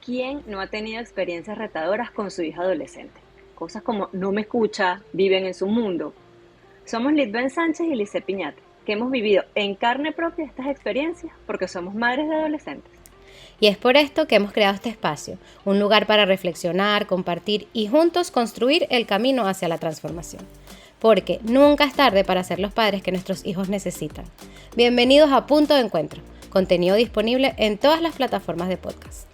¿Quién no ha tenido experiencias retadoras con su hija adolescente? Cosas como no me escucha, viven en su mundo. Somos Litben Sánchez y Lice Piñate, que hemos vivido en carne propia estas experiencias porque somos madres de adolescentes. Y es por esto que hemos creado este espacio, un lugar para reflexionar, compartir y juntos construir el camino hacia la transformación. Porque nunca es tarde para ser los padres que nuestros hijos necesitan. Bienvenidos a Punto de Encuentro, contenido disponible en todas las plataformas de podcast.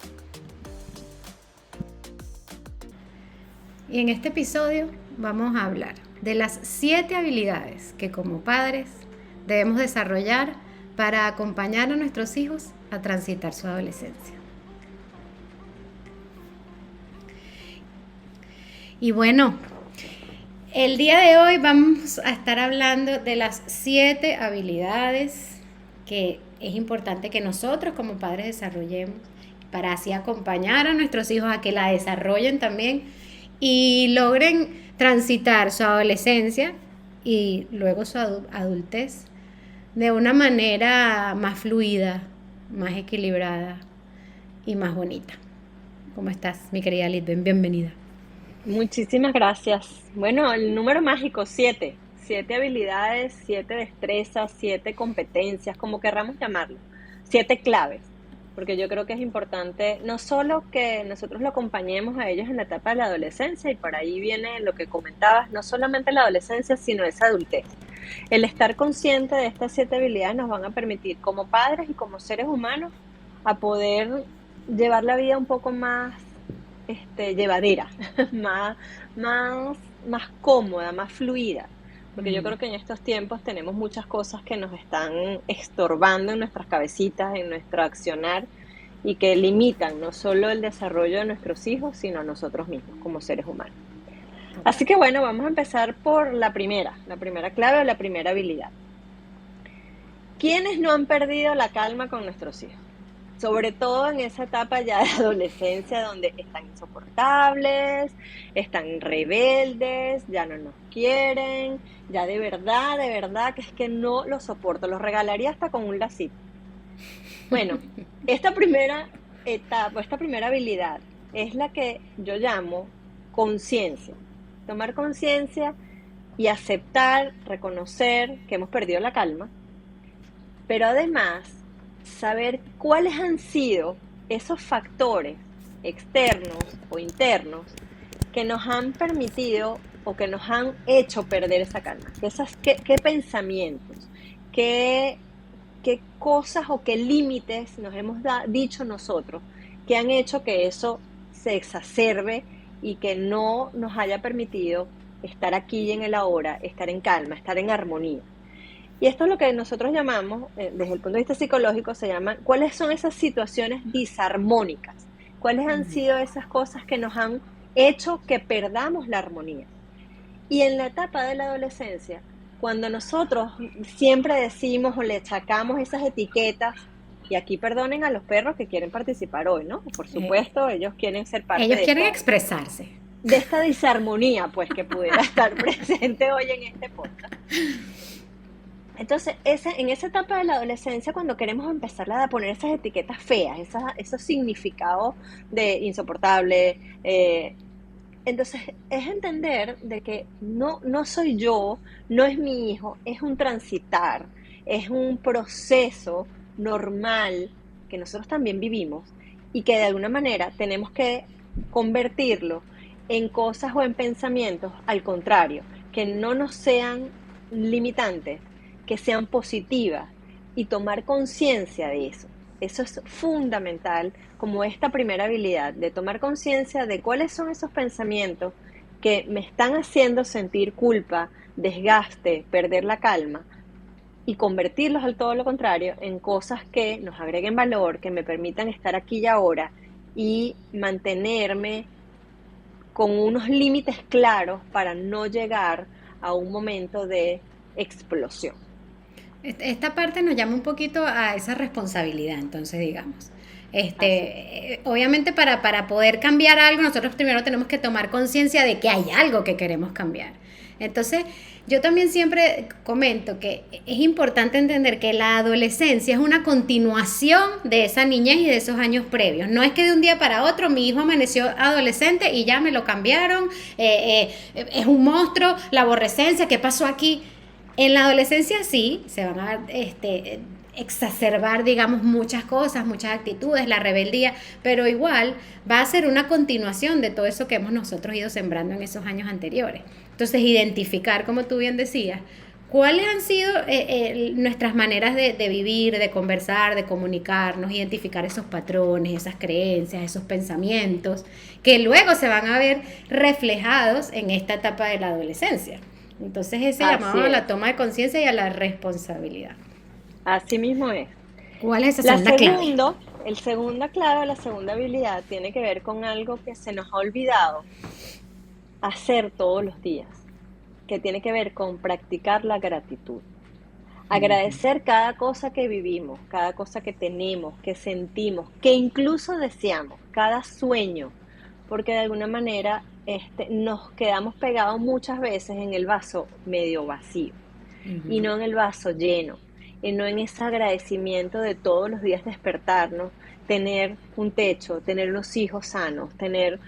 Y en este episodio vamos a hablar de las 7 habilidades que como padres debemos desarrollar para acompañar a nuestros hijos a transitar su adolescencia. Y bueno, el día de hoy vamos a estar hablando de las 7 habilidades que es importante que nosotros como padres desarrollemos para así acompañar a nuestros hijos a que la desarrollen también y logren transitar su adolescencia y luego su adultez de una manera más fluida, más equilibrada y más bonita. ¿Cómo estás, mi querida Litben? Bienvenida. Muchísimas gracias. Bueno, el número mágico, 7. 7 habilidades, 7 destrezas, 7 competencias, como querramos llamarlo. 7 claves. Porque yo creo que es importante no solo que nosotros lo acompañemos a ellos en la etapa de la adolescencia, y por ahí viene lo que comentabas, no solamente la adolescencia, sino esa adultez. El estar consciente de estas 7 habilidades nos van a permitir como padres y como seres humanos a poder llevar la vida un poco más llevadera, más, más cómoda, más fluida. Porque yo creo que en estos tiempos tenemos muchas cosas que nos están estorbando en nuestras cabecitas, en nuestro accionar, y que limitan no solo el desarrollo de nuestros hijos, sino a nosotros mismos como seres humanos. Así que bueno, vamos a empezar por la primera clave o la primera habilidad. ¿Quiénes no han perdido la calma con nuestros hijos? Sobre todo en esa etapa ya de adolescencia donde están insoportables, están rebeldes, ya no nos quieren, ya de verdad que es que no los soporto, los regalaría hasta con un lacito. Bueno, esta primera etapa, esta primera habilidad es la que yo llamo conciencia. Tomar conciencia y aceptar, reconocer que hemos perdido la calma, pero además saber cuáles han sido esos factores externos o internos que nos han permitido o que nos han hecho perder esa calma. ¿Qué pensamientos, qué cosas o qué límites nos hemos dicho nosotros que han hecho que eso se exacerbe y que no nos haya permitido estar aquí y en el ahora, estar en calma, estar en armonía? Y esto es lo que nosotros llamamos, desde el punto de vista psicológico, se llama, ¿cuáles son esas situaciones disarmónicas? ¿Cuáles han sido esas cosas que nos han hecho que perdamos la armonía? Y en la etapa de la adolescencia, cuando nosotros siempre decimos o le achacamos esas etiquetas, y aquí perdonen a los perros que quieren participar hoy, ¿no? Por supuesto, ellos quieren ser parte Ellos quieren expresarse. de esta disarmonía, pues, que pudiera estar presente hoy en este podcast. Entonces, en esa etapa de la adolescencia, cuando queremos empezar a poner esas etiquetas feas, esos significados de insoportable, entonces es entender de que no soy yo, no es mi hijo, es un transitar, es un proceso normal que nosotros también vivimos y que de alguna manera tenemos que convertirlo en cosas o en pensamientos, al contrario, que no nos sean limitantes, que sean positivas y tomar conciencia de eso. Eso es fundamental, como esta primera habilidad de tomar conciencia de cuáles son esos pensamientos que me están haciendo sentir culpa, desgaste, perder la calma, y convertirlos al todo lo contrario en cosas que nos agreguen valor, que me permitan estar aquí y ahora y mantenerme con unos límites claros para no llegar a un momento de explosión. Esta parte nos llama un poquito a esa responsabilidad, entonces digamos. Así. Obviamente para poder cambiar algo, nosotros primero tenemos que tomar conciencia de que hay algo que queremos cambiar. Entonces, yo también siempre comento que es importante entender que la adolescencia es una continuación de esa niñez y de esos años previos. No es que de un día para otro mi hijo amaneció adolescente y ya me lo cambiaron, es un monstruo, la aborrecencia, ¿qué pasó aquí? En la adolescencia sí, se van a exacerbar, digamos, muchas cosas, muchas actitudes, la rebeldía, pero igual va a ser una continuación de todo eso que hemos nosotros ido sembrando en esos años anteriores. Entonces, identificar, como tú bien decías, cuáles han sido nuestras maneras de vivir, de conversar, de comunicarnos, identificar esos patrones, esas creencias, esos pensamientos, que luego se van a ver reflejados en esta etapa de la adolescencia. Entonces, ese llamado a la toma de conciencia y a la responsabilidad. Así mismo es. ¿Cuál es esa segunda clave? El segunda clave, la segunda habilidad, tiene que ver con algo que se nos ha olvidado hacer todos los días, que tiene que ver con practicar la gratitud. Agradecer cada cosa que vivimos, cada cosa que tenemos, que sentimos, que incluso deseamos, cada sueño, porque de alguna manera nos quedamos pegados muchas veces en el vaso medio vacío y no en el vaso lleno, y no en ese agradecimiento de todos los días despertarnos, tener un techo, tener unos hijos sanos, tener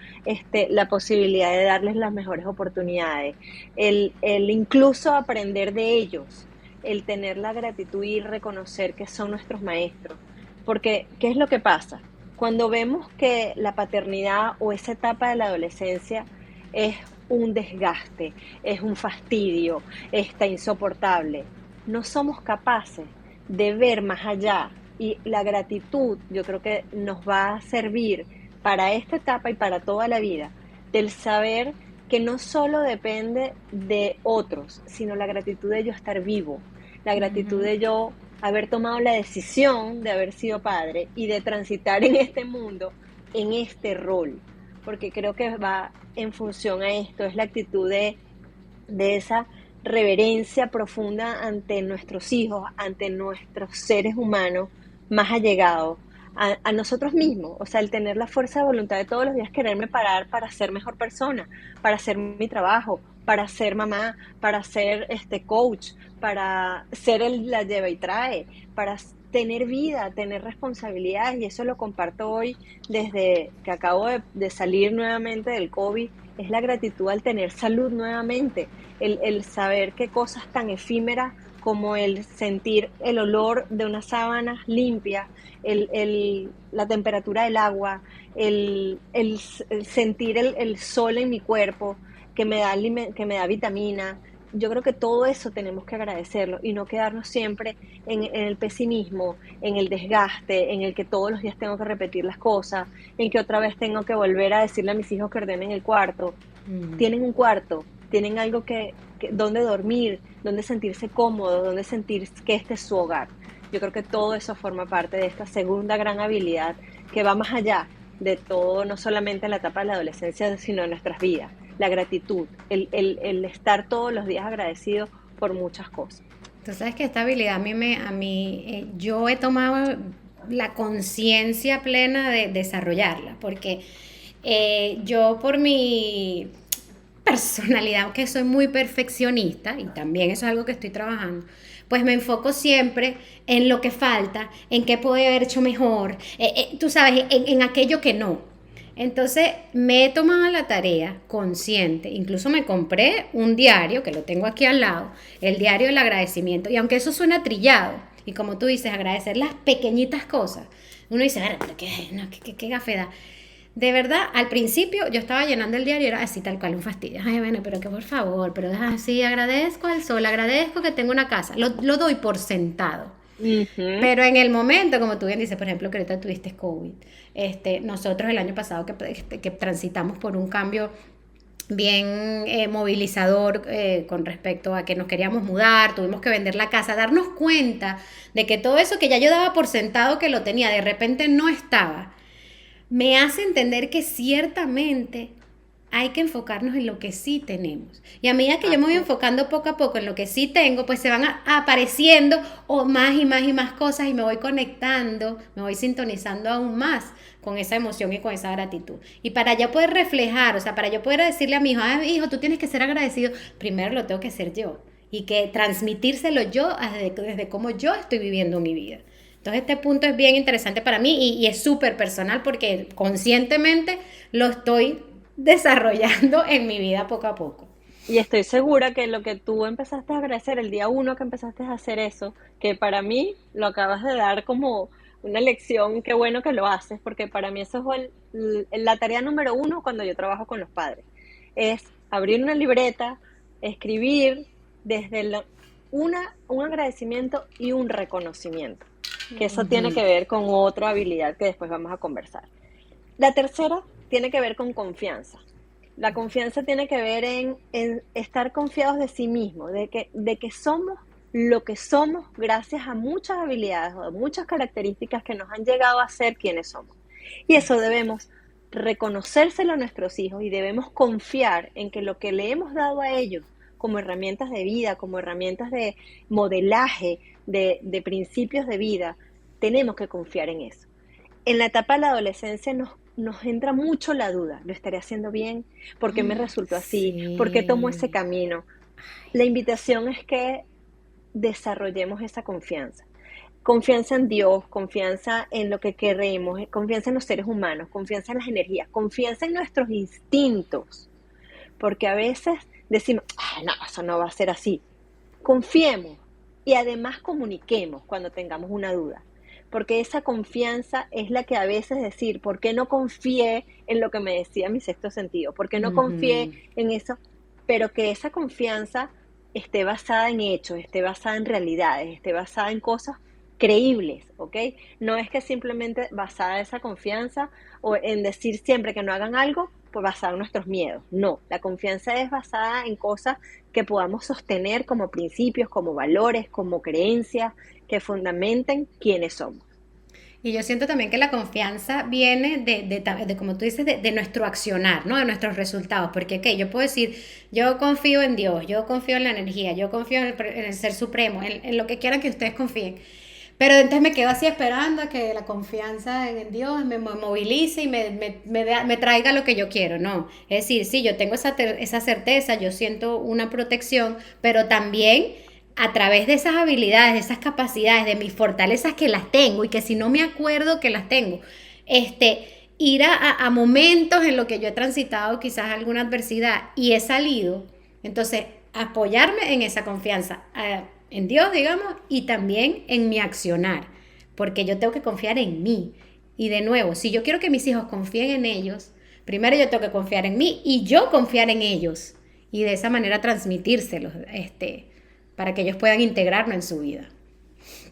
la posibilidad de darles las mejores oportunidades, el incluso aprender de ellos, el tener la gratitud y reconocer que son nuestros maestros. Porque, ¿qué es lo que pasa? Cuando vemos que la paternidad o esa etapa de la adolescencia es un desgaste, es un fastidio, está insoportable, no somos capaces de ver más allá, y la gratitud yo creo que nos va a servir para esta etapa y para toda la vida, del saber que no solo depende de otros, sino la gratitud de yo estar vivo, la gratitud de yo haber tomado la decisión de haber sido padre y de transitar en este mundo, en este rol, porque creo que va en función a esto, es la actitud de esa reverencia profunda ante nuestros hijos, ante nuestros seres humanos más allegados, a nosotros mismos, o sea, el tener la fuerza de voluntad de todos los días quererme parar para ser mejor persona, para hacer mi trabajo, para ser mamá, para ser coach, para ser la lleva y trae, para tener vida, tener responsabilidades, y eso lo comparto hoy desde que acabo de salir nuevamente del COVID. Es la gratitud al tener salud nuevamente, el saber que cosas tan efímeras como el sentir el olor de unas sábanas limpias, la temperatura del agua, el sentir el sol en mi cuerpo, que me da vitamina. Yo creo que todo eso tenemos que agradecerlo y no quedarnos siempre en el pesimismo, en el desgaste, en el que todos los días tengo que repetir las cosas, en que otra vez tengo que volver a decirle a mis hijos que ordenen el cuarto. Tienen un cuarto, tienen algo donde dormir, donde sentirse cómodo, donde sentir que este es su hogar. Yo creo que todo eso forma parte de esta segunda gran habilidad que va más allá de todo, no solamente en la etapa de la adolescencia, sino en nuestras vidas. La gratitud, el estar todos los días agradecido por muchas cosas. Tú sabes que esta habilidad yo he tomado la conciencia plena de desarrollarla, porque yo por mi personalidad, aunque soy muy perfeccionista, y también eso es algo que estoy trabajando, pues me enfoco siempre en lo que falta, en qué puedo haber hecho mejor, tú sabes, en aquello que no. Entonces me he tomado la tarea consciente, incluso me compré un diario, que lo tengo aquí al lado, el diario del agradecimiento, y aunque eso suena trillado, y como tú dices, agradecer las pequeñitas cosas, uno dice, pero qué gafedad. De verdad, al principio yo estaba llenando el diario y era así tal cual, un fastidio. Ay, bueno, pero que por favor, pero así, agradezco al sol, agradezco que tengo una casa, lo doy por sentado. Pero en el momento, como tú bien dices, por ejemplo, que ahorita tuviste COVID, nosotros el año pasado que transitamos por un cambio bien movilizador con respecto a que nos queríamos mudar, tuvimos que vender la casa, darnos cuenta de que todo eso que ya yo daba por sentado que lo tenía, de repente no estaba, me hace entender que ciertamente hay que enfocarnos en lo que sí tenemos. Y a medida que yo me voy Así. enfocando poco a poco en lo que sí tengo, pues se van apareciendo o más y más y más cosas y me voy conectando, me voy sintonizando aún más con esa emoción y con esa gratitud. Y para yo poder reflejar, o sea, para yo poder decirle a mi hijo, ay, hijo, tú tienes que ser agradecido, primero lo tengo que ser yo. Y que transmitírselo yo desde cómo yo estoy viviendo mi vida. Entonces este punto es bien interesante para mí y es súper personal porque conscientemente lo estoy desarrollando en mi vida poco a poco. Y estoy segura que lo que tú empezaste a agradecer el día uno que empezaste a hacer eso, que para mí lo acabas de dar como una lección, qué bueno que lo haces, porque para mí eso es la tarea número uno cuando yo trabajo con los padres, es abrir una libreta, escribir desde un agradecimiento y un reconocimiento, que eso tiene Ujú. que ver con otra habilidad que después vamos a conversar. La tercera tiene que ver con confianza. La confianza tiene que ver en estar confiados de sí mismo, de que somos lo que somos gracias a muchas habilidades o a muchas características que nos han llegado a ser quienes somos. Y eso debemos reconocérselo a nuestros hijos y debemos confiar en que lo que le hemos dado a ellos como herramientas de vida, como herramientas de modelaje, de principios de vida, tenemos que confiar en eso. En la etapa de la adolescencia nos entra mucho la duda, ¿lo estaré haciendo bien? ¿Por qué me resultó así? ¿Por qué tomo ese Sí. camino? La invitación es que desarrollemos esa confianza. Confianza en Dios, confianza en lo que queremos, confianza en los seres humanos, confianza en las energías, confianza en nuestros instintos. Porque a veces decimos, no, eso no va a ser así. Confiemos y además comuniquemos cuando tengamos una duda, porque esa confianza es la que a veces decir, ¿por qué no confié en lo que me decía mi sexto sentido? ¿Por qué no confié Ujú. en eso? Pero que esa confianza esté basada en hechos, esté basada en realidades, esté basada en cosas creíbles, ¿ok? No es que simplemente basada esa confianza o en decir siempre que no hagan algo, pues basada en nuestros miedos. No, la confianza es basada en cosas que podamos sostener como principios, como valores, como creencias que fundamenten quiénes somos. Y yo siento también que la confianza viene de como tú dices, de nuestro accionar, ¿no? De nuestros resultados. Porque, ¿qué? Yo puedo decir, yo confío en Dios, yo confío en la energía, yo confío en el Ser Supremo, en lo que quieran que ustedes confíen. Pero entonces me quedo así esperando a que la confianza en Dios me movilice y me traiga lo que yo quiero, ¿no? Es decir, sí, yo tengo esa certeza, yo siento una protección, pero también a través de esas habilidades, de esas capacidades, de mis fortalezas que las tengo y que si no me acuerdo que las tengo, este, ir a momentos en los que yo he transitado quizás alguna adversidad y he salido, entonces apoyarme en esa confianza, en Dios, digamos, y también en mi accionar, porque yo tengo que confiar en mí. Y de nuevo, si yo quiero que mis hijos confíen en ellos, primero yo tengo que confiar en mí y yo confiar en ellos. Y de esa manera transmitírselos, para que ellos puedan integrarlo en su vida.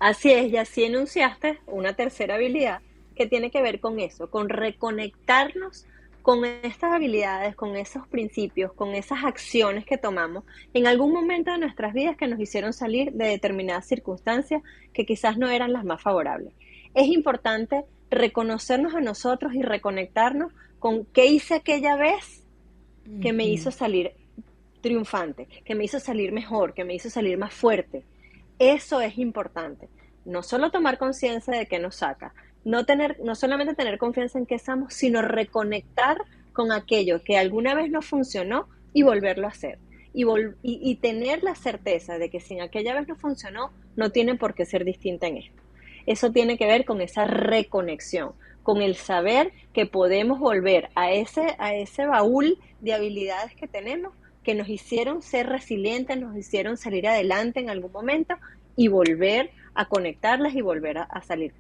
Así es, y así enunciaste una tercera habilidad que tiene que ver con eso, con reconectarnos con estas habilidades, con esos principios, con esas acciones que tomamos en algún momento de nuestras vidas que nos hicieron salir de determinadas circunstancias que quizás no eran las más favorables. Es importante reconocernos a nosotros y reconectarnos con qué hice aquella vez que me hizo Ujú. salir triunfante, que me hizo salir mejor, que me hizo salir más fuerte. Eso es importante. No solo tomar conciencia de qué nos saca, no solamente tener confianza en qué somos, sino reconectar con aquello que alguna vez no funcionó y volverlo a hacer. Y tener la certeza de que si en aquella vez no funcionó, no tiene por qué ser distinta en esto. Eso tiene que ver con esa reconexión, con el saber que podemos volver a ese baúl de habilidades que tenemos que nos hicieron ser resilientes, nos hicieron salir adelante en algún momento y volver a conectarlas y volver a salir,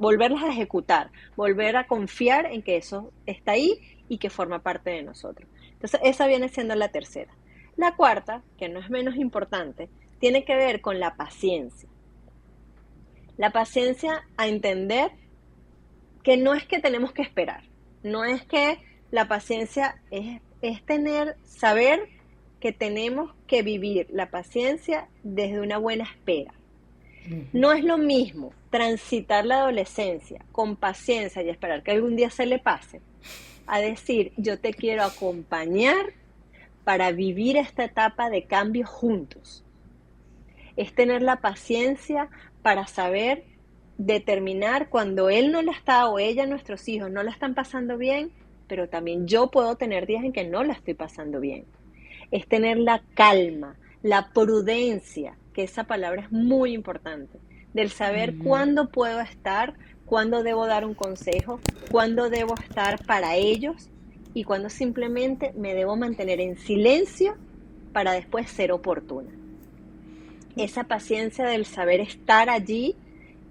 volverlas a ejecutar, volver a confiar en que eso está ahí y que forma parte de nosotros. Entonces, esa viene siendo la tercera. La cuarta, que no es menos importante, tiene que ver con la paciencia. La paciencia a entender que no es que tenemos que esperar, no es que la paciencia es saber que tenemos que vivir la paciencia desde una buena espera. No es lo mismo transitar la adolescencia con paciencia y esperar que algún día se le pase, a decir, yo te quiero acompañar para vivir esta etapa de cambio juntos. Es tener la paciencia para saber determinar cuando él no la está o ella, nuestros hijos, no la están pasando bien, pero también yo puedo tener días en que no la estoy pasando bien. Es tener la calma, la prudencia, que esa palabra es muy importante, del saber cuándo puedo estar, cuándo debo dar un consejo, cuándo debo estar para ellos y cuándo simplemente me debo mantener en silencio para después ser oportuna. Esa paciencia del saber estar allí,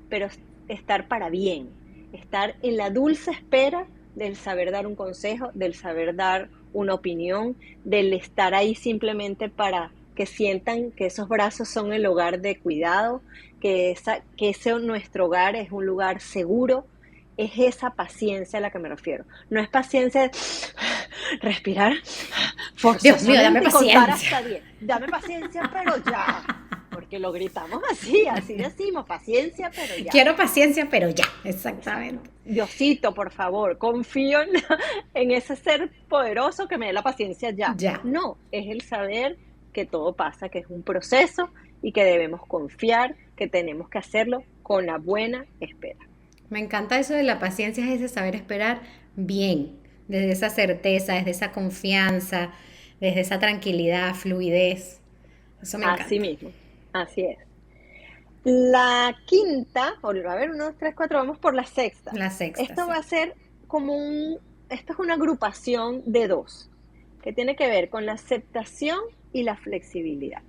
pero estar para bien, estar en la dulce espera del saber dar un consejo, del saber dar una opinión, del estar ahí simplemente para que sientan que esos brazos son el hogar de cuidado, que ese nuestro hogar es un lugar seguro. Es esa paciencia a la que me refiero. No es paciencia de respirar Dios mío, dame forzosamente y contar paciencia. hasta 10. Dame paciencia, pero ya. Porque lo gritamos así decimos, paciencia, pero ya. Quiero paciencia, pero ya, exactamente. Diosito, por favor, confío en ese ser poderoso que me dé la paciencia ya. Ya. No, es el saber que todo pasa, que es un proceso y que debemos confiar, que tenemos que hacerlo con la buena espera. Me encanta eso de la paciencia, es ese saber esperar bien, desde esa certeza, desde esa confianza, desde esa tranquilidad, fluidez. Eso me Así encanta. mismo, así es. La quinta, a ver, 1, 2, 3, 4, vamos por la sexta. La sexta, Esto va sí. a ser esto es una agrupación de dos, que tiene que ver con la aceptación y la flexibilidad.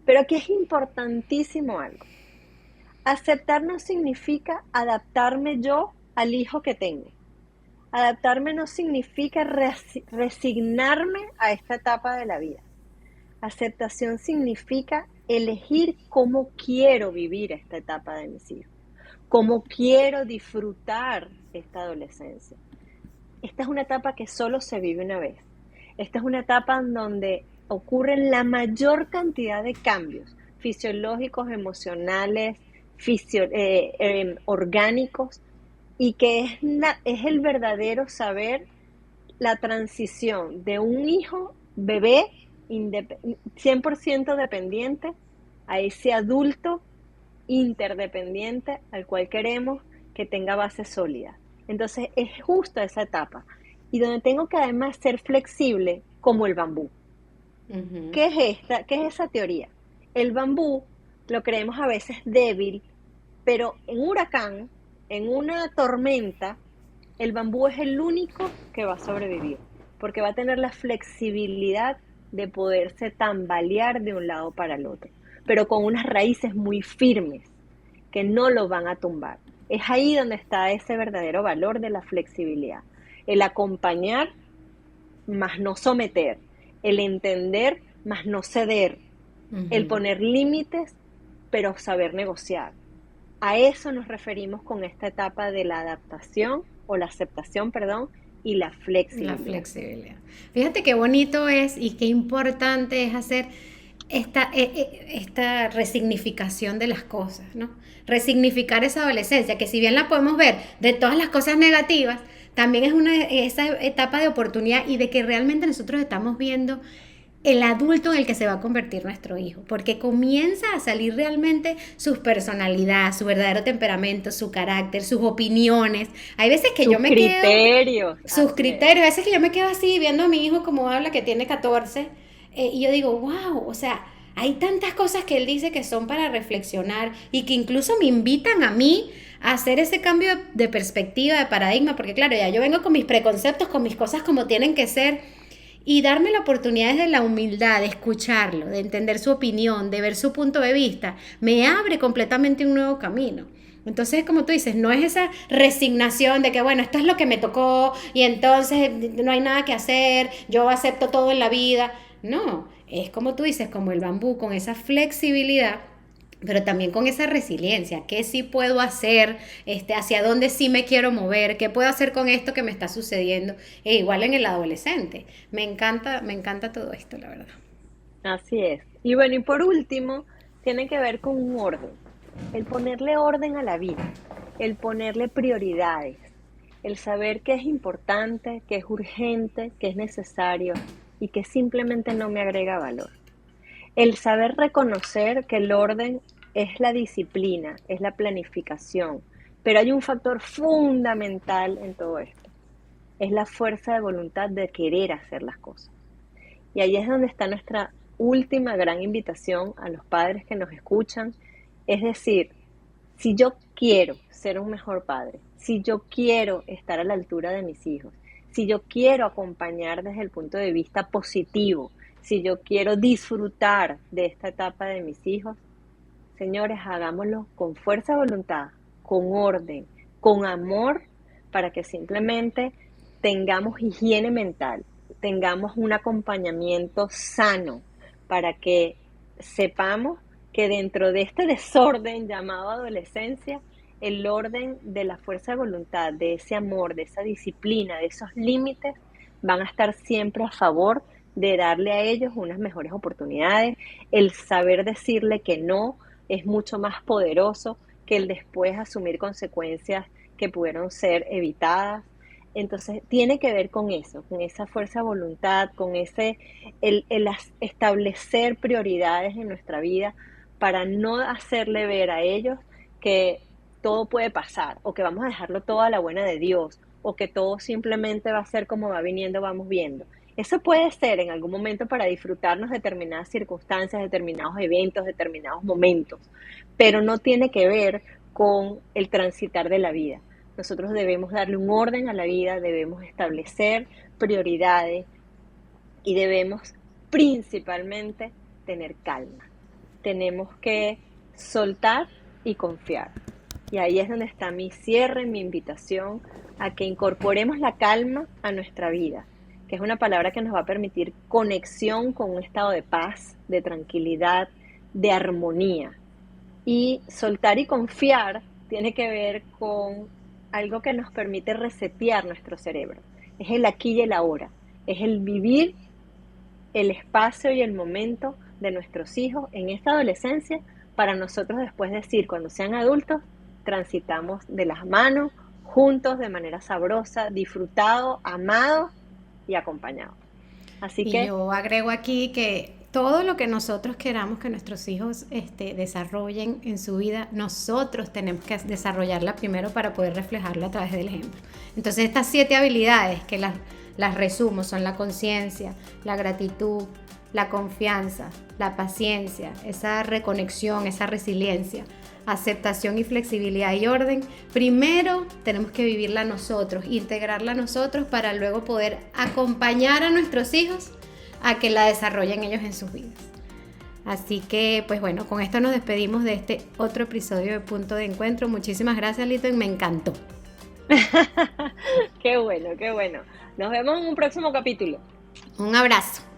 Pero aquí es importantísimo algo. Aceptar no significa adaptarme yo al hijo que tengo. Adaptarme no significa resignarme a esta etapa de la vida. Aceptación significa elegir cómo quiero vivir esta etapa de mis hijos, cómo quiero disfrutar esta adolescencia. Esta es una etapa que solo se vive una vez. Esta es una etapa en donde ocurren la mayor cantidad de cambios fisiológicos, emocionales, orgánicos, y que es el verdadero saber la transición de un hijo, bebé, 100% dependiente, a ese adulto interdependiente al cual queremos que tenga base sólida. Entonces es justo esa etapa y donde tengo que además ser flexible como el bambú. Uh-huh. ¿Qué es esa teoría? El bambú lo creemos a veces débil, pero en un huracán, en una tormenta, el bambú es el único que va a sobrevivir, porque va a tener la flexibilidad de poderse tambalear de un lado para el otro, pero con unas raíces muy firmes que no lo van a tumbar. Es ahí donde está ese verdadero valor de la flexibilidad. El acompañar, más no someter. El entender, más no ceder. Uh-huh. El poner límites, pero saber negociar. A eso nos referimos con esta etapa de la adaptación, o la aceptación, perdón, y la flexibilidad. La flexibilidad. Fíjate qué bonito es y qué importante es hacer esta resignificación de las cosas, ¿no? Resignificar esa adolescencia, que si bien la podemos ver de todas las cosas negativas, también es esa etapa de oportunidad y de que realmente nosotros estamos viendo el adulto en el que se va a convertir nuestro hijo, porque comienza a salir realmente su personalidad, su verdadero temperamento, su carácter, sus opiniones. Hay veces que yo me quedo... Sus criterios. A veces que yo me quedo así viendo a mi hijo como habla, que tiene 14, y yo digo, wow, o sea, hay tantas cosas que él dice que son para reflexionar y que incluso me invitan a mí a hacer ese cambio de perspectiva, de paradigma, porque claro, ya yo vengo con mis preconceptos, con mis cosas como tienen que ser, y darme la oportunidad desde la humildad de escucharlo, de entender su opinión, de ver su punto de vista, me abre completamente un nuevo camino. Entonces, como tú dices, no es esa resignación de que, bueno, esto es lo que me tocó y entonces no hay nada que hacer, yo acepto todo en la vida. No, es como tú dices, como el bambú, con esa flexibilidad, pero también con esa resiliencia. ¿Qué sí puedo hacer? Hacia dónde sí me quiero mover, qué puedo hacer con esto que me está sucediendo. Igual en el adolescente. Me encanta todo esto, la verdad. Así es. Y bueno, y por último, tiene que ver con un orden. El ponerle orden a la vida, el ponerle prioridades, el saber que es importante, que es urgente, que es necesario y que simplemente no me agrega valor. El saber reconocer que el orden es la disciplina, es la planificación, pero hay un factor fundamental en todo esto, es la fuerza de voluntad de querer hacer las cosas. Y ahí es donde está nuestra última gran invitación a los padres que nos escuchan, es decir, si yo quiero ser un mejor padre, si yo quiero estar a la altura de mis hijos, si yo quiero acompañar desde el punto de vista positivo, si yo quiero disfrutar de esta etapa de mis hijos, señores, hagámoslo con fuerza de voluntad, con orden, con amor, para que simplemente tengamos higiene mental, tengamos un acompañamiento sano, para que sepamos que dentro de este desorden llamado adolescencia, el orden de la fuerza de voluntad, de ese amor, de esa disciplina, de esos límites, van a estar siempre a favor de darle a ellos unas mejores oportunidades. El saber decirle que no es mucho más poderoso que el después asumir consecuencias que pudieron ser evitadas. Entonces tiene que ver con eso, con esa fuerza de voluntad, con el establecer prioridades en nuestra vida para no hacerle ver a ellos que todo puede pasar o que vamos a dejarlo todo a la buena de Dios o que todo simplemente va a ser como va viniendo, vamos viendo. Eso puede ser en algún momento para disfrutarnos determinadas circunstancias, determinados eventos, determinados momentos, pero no tiene que ver con el transitar de la vida. Nosotros debemos darle un orden a la vida, debemos establecer prioridades y debemos principalmente tener calma. Tenemos que soltar y confiar. Y ahí es donde está mi cierre, mi invitación a que incorporemos la calma a nuestra vida, que es una palabra que nos va a permitir conexión con un estado de paz, de tranquilidad, de armonía. Y soltar y confiar tiene que ver con algo que nos permite resetear nuestro cerebro. Es el aquí y el ahora. Es el vivir el espacio y el momento de nuestros hijos en esta adolescencia para nosotros después decir, cuando sean adultos, transitamos de las manos, juntos, de manera sabrosa, disfrutados, amados y acompañados. Así Y que yo agrego aquí que todo lo que nosotros queramos que nuestros hijos desarrollen en su vida, nosotros tenemos que desarrollarla primero para poder reflejarla a través del ejemplo. Entonces estas 7 habilidades que las resumo son la conciencia, la gratitud, la confianza, la paciencia, esa reconexión, esa resiliencia, aceptación y flexibilidad y orden. Primero tenemos que vivirla nosotros, integrarla nosotros para luego poder acompañar a nuestros hijos a que la desarrollen ellos en sus vidas. Así que, pues bueno, con esto nos despedimos de este otro episodio de Punto de Encuentro. Muchísimas gracias, Lito, me encantó. Qué bueno, qué bueno. Nos vemos en un próximo capítulo. Un abrazo.